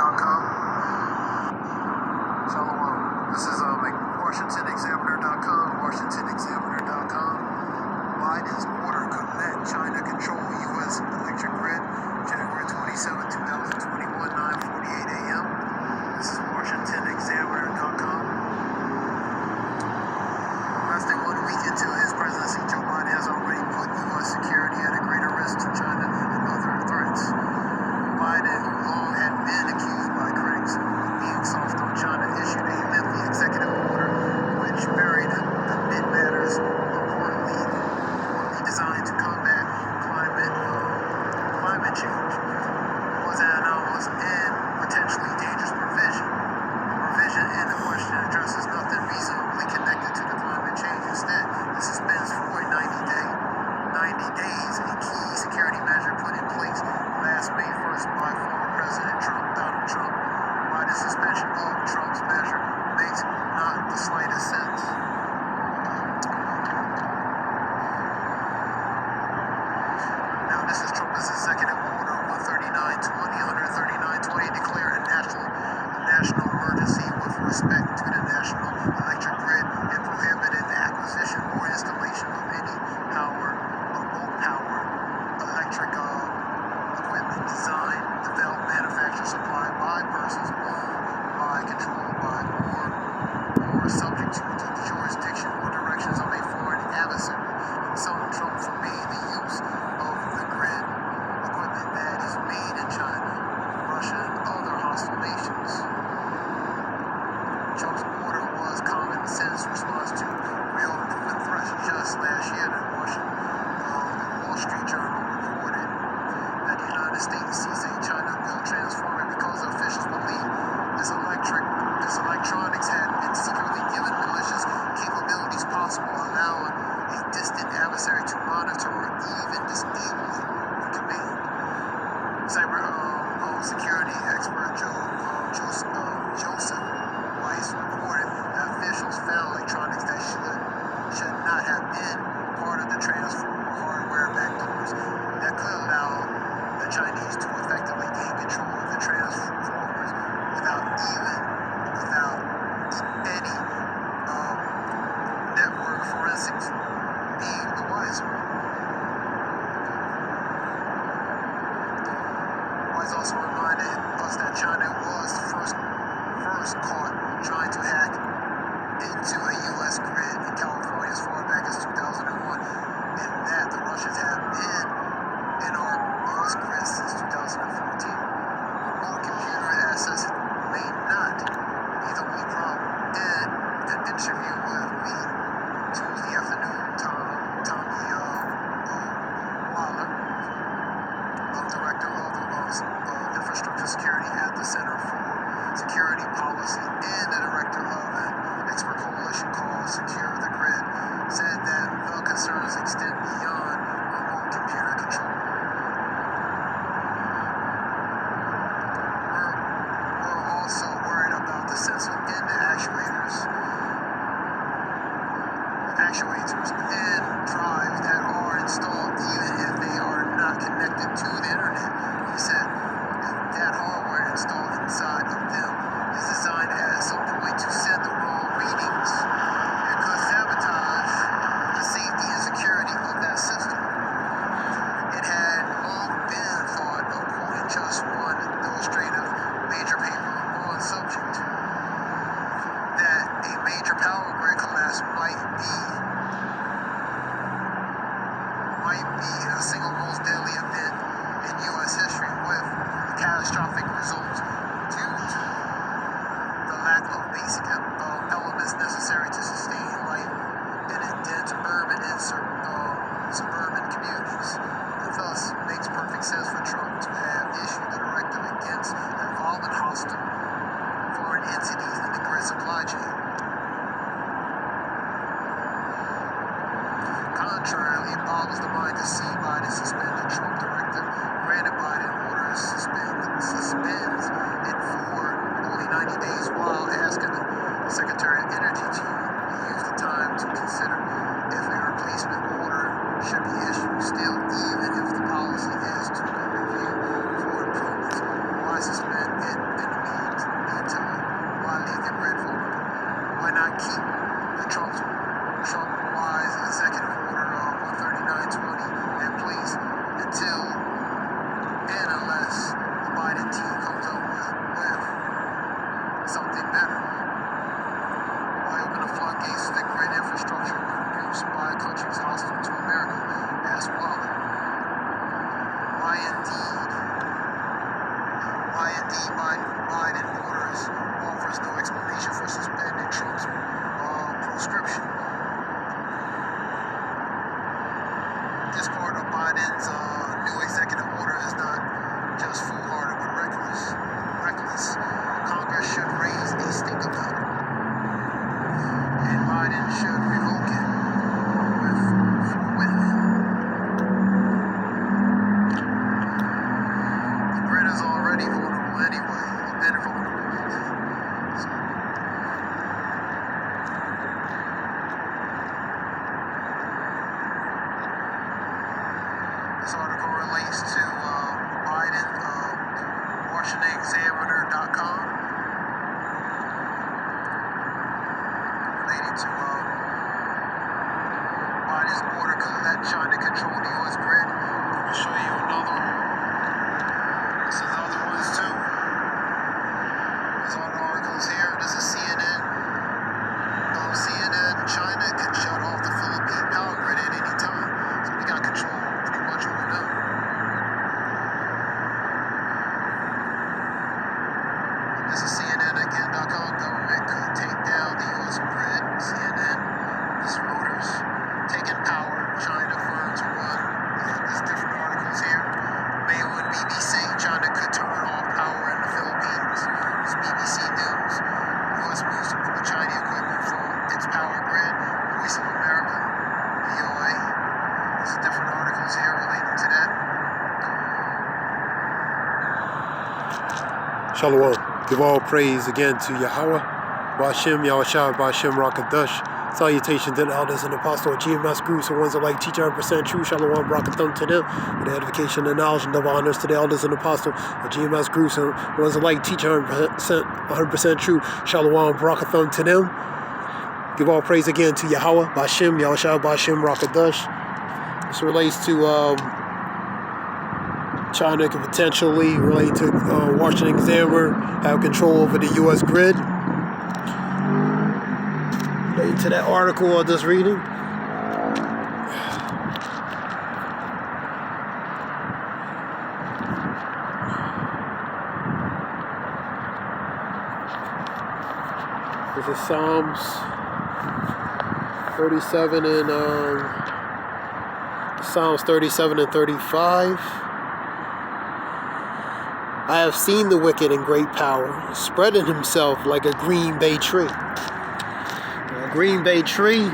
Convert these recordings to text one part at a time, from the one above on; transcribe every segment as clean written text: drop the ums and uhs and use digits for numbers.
Grid.13920E.O. Shalom. This is WashingtonExaminer.com, WashingtonExaminer.com. Biden's order could let China control U.S. electric grid, January 27, 2021, 9:48 a.m. This is WashingtonExaminer.com. Less than 1 week into his presidency, Joe Biden has already put U.S. security at a greater risk to China and other threats. Biden, who long had been accused by critics of being soft on China, issued a lengthy executive order which buried amid matters reportedly designed to combat climate change. It was an anomalous and potentially dangerous provision. The provision in the question addresses nothing reasonably connected to the climate change. Instead, it suspends for 90 days a key security measure put in place last May 1st by former President Donald Trump. Why the suspension of Trump's measure makes not the slightest sense. Now, this is Trump's executive order 13920 declare a national emergency with respect to the national electric grid and prohibited the acquisition or installation of any remote-powered electric equipment designed, developed, manufactured, supplied by persons owned by, controlled by, or subject to the jurisdiction or directions of a foreign adversary. Some Trump forbade the use of the grid equipment that is made in China, Russia, and other hostile nations. Trump's order was common sense response to real and proven threats. Just last year, the Wall Street Journal reported that the United States Biden orders offers no explanation for suspending Trump's proscription. This part of Biden's new executive order is not just foolhardy but reckless. Congress should raise a stink about it, and Biden should revoke it forthwith. The grid is already vulnerable anyway. It's been vulnerable. So, this article relates to Biden, WashingtonExaminer.com, related to Biden's order could let China control the U.S. grid. I'm going to show you another one. This is other ones too. There's all the articles here. This is CNN. CNN, China can shut off the Philippine power grid at any time. So we got control pretty much over them. This is CNN again.com. Government could take down the U.S. grid. CNN. This is Reuters. Taking power. China firms run. There's different articles here. Mail and BBC. China could turn off power in the Philippines. This is BBC News. U.S. moves to pull Chinese equipment from its power grid. Voice of America. E.O. There's different articles here relating to that. Shalom. Give all praise again to Yahweh, Ba'ashem, Yahushua, Ba'ashem, Rakadash. Salutations to the elders and apostles of GMS groups, the ones that like teach 100% true. Shalom, Brakathum to them, with the edification and knowledge and divine honors to the elders and apostles of GMS groups, and the ones that like teach 100% true. Shalom, Brakathum to them. Give all praise again to Yahweh, Ba'ashem, Yahushua, Ba'ashem, Rakadash. This relates to China could potentially relate to Washington Examiner have control over the U.S. grid. Relating to that article I just reading. This is Psalms 37 and Psalms 37 and 35. I have seen the wicked in great power, spreading himself like a green bay tree. A green bay tree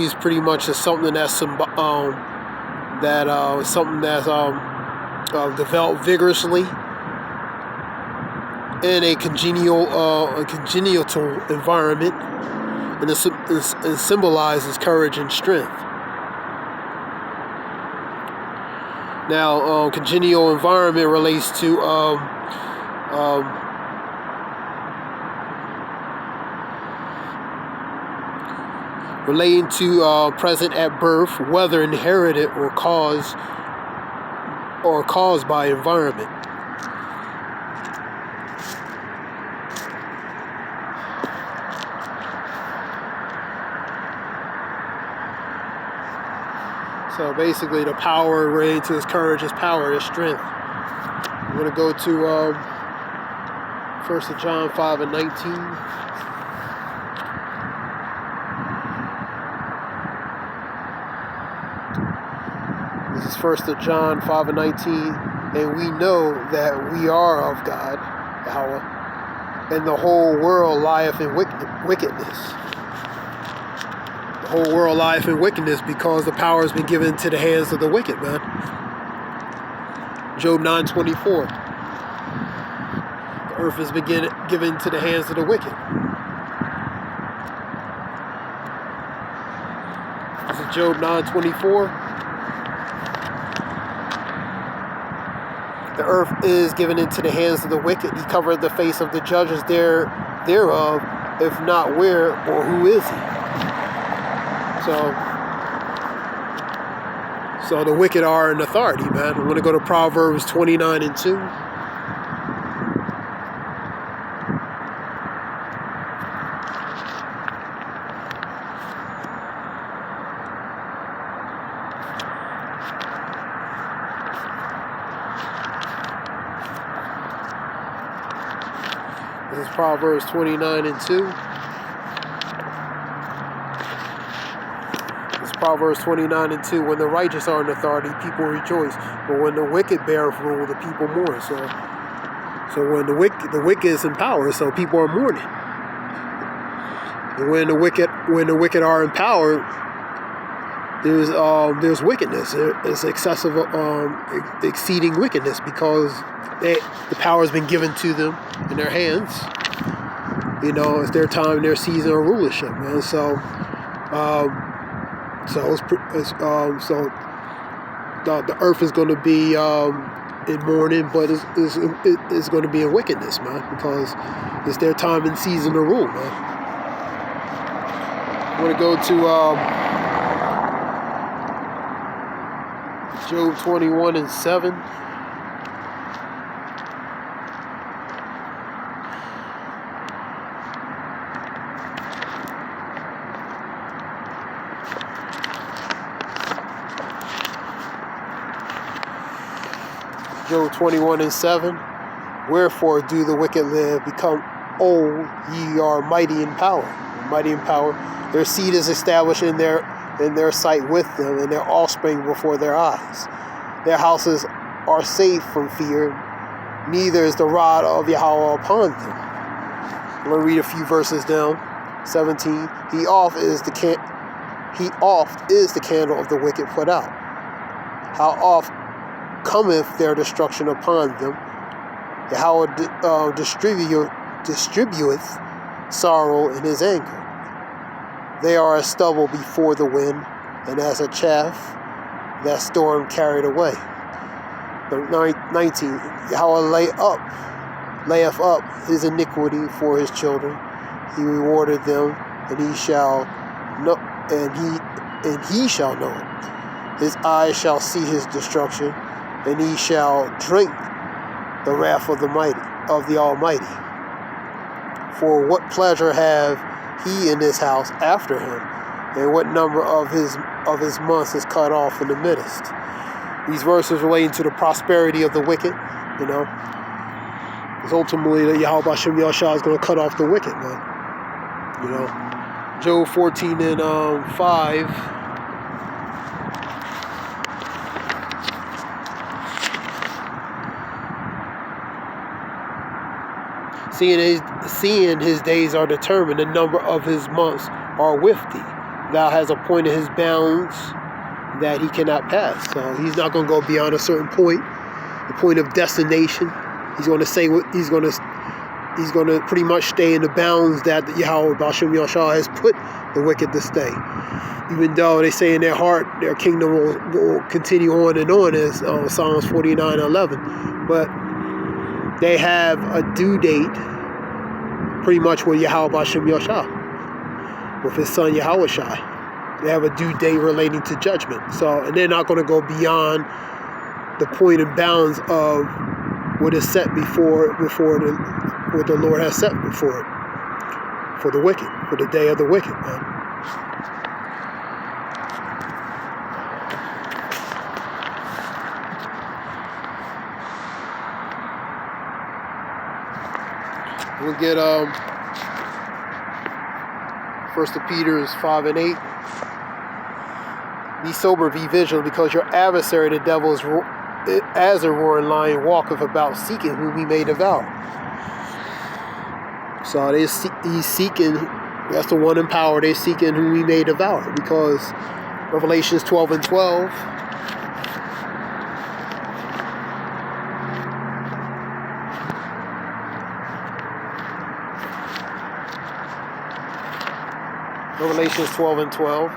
is pretty much just something that's something that's developed vigorously in a congenial environment, and it symbolizes courage and strength. Now, congenial environment relates to relating to present at birth, whether inherited or caused by environment. So basically, the power related to his courage, his power, his strength. I'm going to go to 1 John 5 and 19. This is 1 John 5 and 19. And we know that we are of God, Yahweh, and the whole world lieth in wickedness. The whole world lieth in wickedness because the power has been given to the hands of the wicked, man. Job 9:24. The earth has been given to the hands of the wicked. This is Job 9:24. The earth is given into the hands of the wicked. He covered the face of the judges thereof, if not where or who is he? So the wicked are in authority, man. I'm going to go to Proverbs 29 and 2. This is Proverbs 29:2. It's Proverbs 29:2. When the righteous are in authority, people rejoice, but when the wicked beareth rule, the people mourn. So when the wicked is in power, so people are mourning. And when the wicked are in power, there's wickedness. It's excessive, exceeding wickedness, because the power has been given to them in their hands. It's their time, their season of rulership, man. So the earth is going to be in mourning, but it's going to be in wickedness, man, because it's their time and season to rule, man. I'm going to go to Job 21:7. Job 21:7. Wherefore do the wicked live? Become old, ye are mighty in power. Mighty in power. Their seed is established in their sight with them, and their offspring before their eyes. Their houses are safe from fear, neither is the rod of Yahweh upon them. I'm going to read a few verses down. 17. He oft is the candle of the wicked put out. How oft cometh their destruction upon them. Yahweh distributeth sorrow in his anger. They are as stubble before the wind, and as a chaff that storm carried away. 19. Yahweh layeth up his iniquity for his children. He rewarded them, and he shall know, and he shall know it. His eyes shall see his destruction, and he shall drink the wrath of the Almighty. For what pleasure have he in his house after him, and what number of his months is cut off in the midst? These verses relating to the prosperity of the wicked, because ultimately the Yahweh Bashem Yahushua is going to cut off the wicked, man. Job 14:5. Seeing his days are determined, the number of his months are with thee. Thou hast appointed his bounds that he cannot pass. So he's not going to go beyond a certain point, the point of destination. He's going to say what he's going to pretty much stay in the bounds that Yahweh Bashem Yahushua has put the wicked to stay. Even though they say in their heart their kingdom will continue on and on, as Psalms 49:11, but they have a due date, pretty much with Yahweh Bashem Yahushua, with his son Yahweh Shai. They have a due date relating to judgment. So, and they're not going to go beyond the point and bounds of what is set before what the Lord has set before it, for the wicked, for the day of the wicked, man. We'll get 1 Peter 5:8. Be sober, be vigilant, because your adversary, the devil, is as a roaring lion, walketh about, seeking whom he may devour. So he's seeking. That's the one in power. They're seeking whom he may devour, because Revelations 12:12. Revelations 12:12.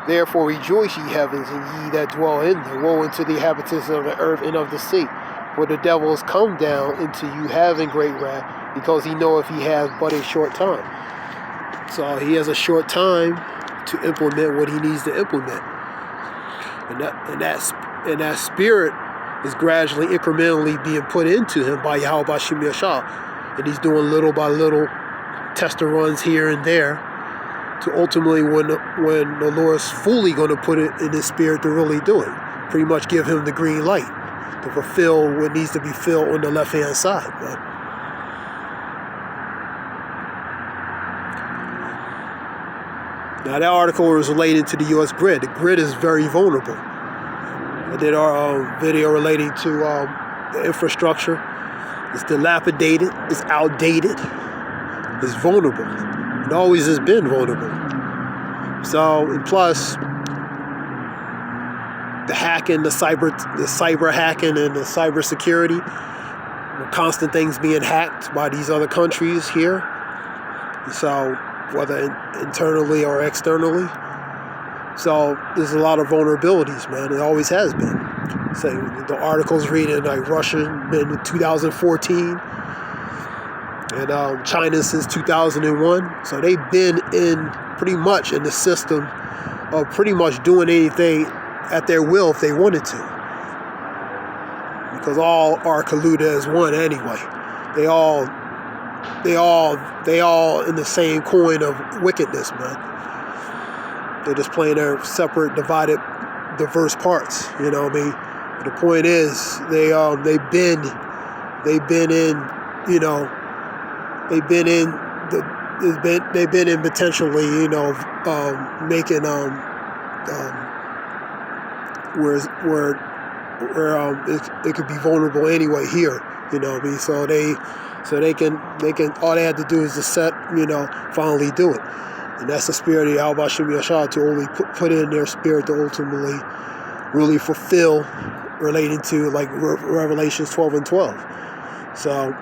Therefore rejoice, ye heavens, and ye that dwell in them. Woe unto the inhabitants of the earth and of the sea. For the devil is come down into you having great wrath, because he knoweth he has but a short time. So he has a short time to implement what he needs to implement. And that spirit is gradually, incrementally being put into him by Yahweh Bashem Yahushua. And he's doing little by little tester runs here and there, to ultimately, when the Lord's fully going to put it in his spirit to really do it, pretty much give him the green light to fulfill what needs to be filled on the left-hand side. Man. Now that article was related to the U.S. grid. The grid is very vulnerable. I did our video relating to the infrastructure. It's dilapidated. It's outdated. It's vulnerable. It always has been vulnerable. So, and plus, the hacking, the cyber hacking, and the cyber security, constant things being hacked by these other countries here. So, whether internally or externally. So there's a lot of vulnerabilities, man. It always has been. So the articles reading like Russia in 2014 and China since 2001. So they've been pretty much in the system of pretty much doing anything at their will if they wanted to. Because all are colluded as one anyway. They all in the same coin of wickedness, man. They're just playing their separate, divided, diverse parts. You know what I mean? But the point is, they've been in potentially, making where it could be vulnerable anyway here. You know what I mean? So they can all they have to do is just finally do it. And that's the spirit of Yahweh Shem Yashah, to only put in their spirit to ultimately really fulfill, relating to like Revelations 12 and 12. So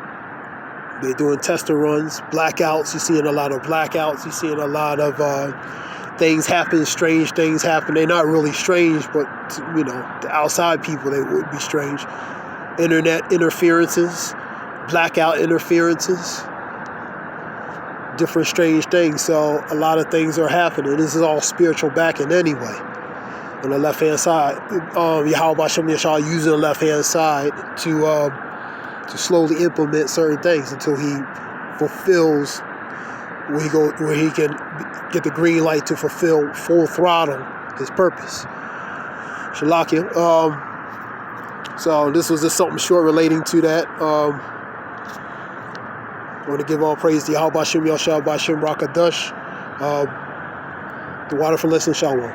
they're doing tester runs, blackouts. You're seeing a lot of blackouts. You're seeing a lot of things happen, strange things happen. They're not really strange, but the outside people, they would be strange. Internet interferences, blackout interferences, different strange things. So a lot of things are happening. This is all spiritual backing anyway. On the left-hand side, Yahweh Shem Yashah using the left-hand side to slowly implement certain things until he fulfills where he can get the green light to fulfill full throttle his purpose. Shalakia. So this was just something short relating to that. I want to give all praise to Yahweh Shem Yashah, Bashem Rakadash. The water for listening, Shalom.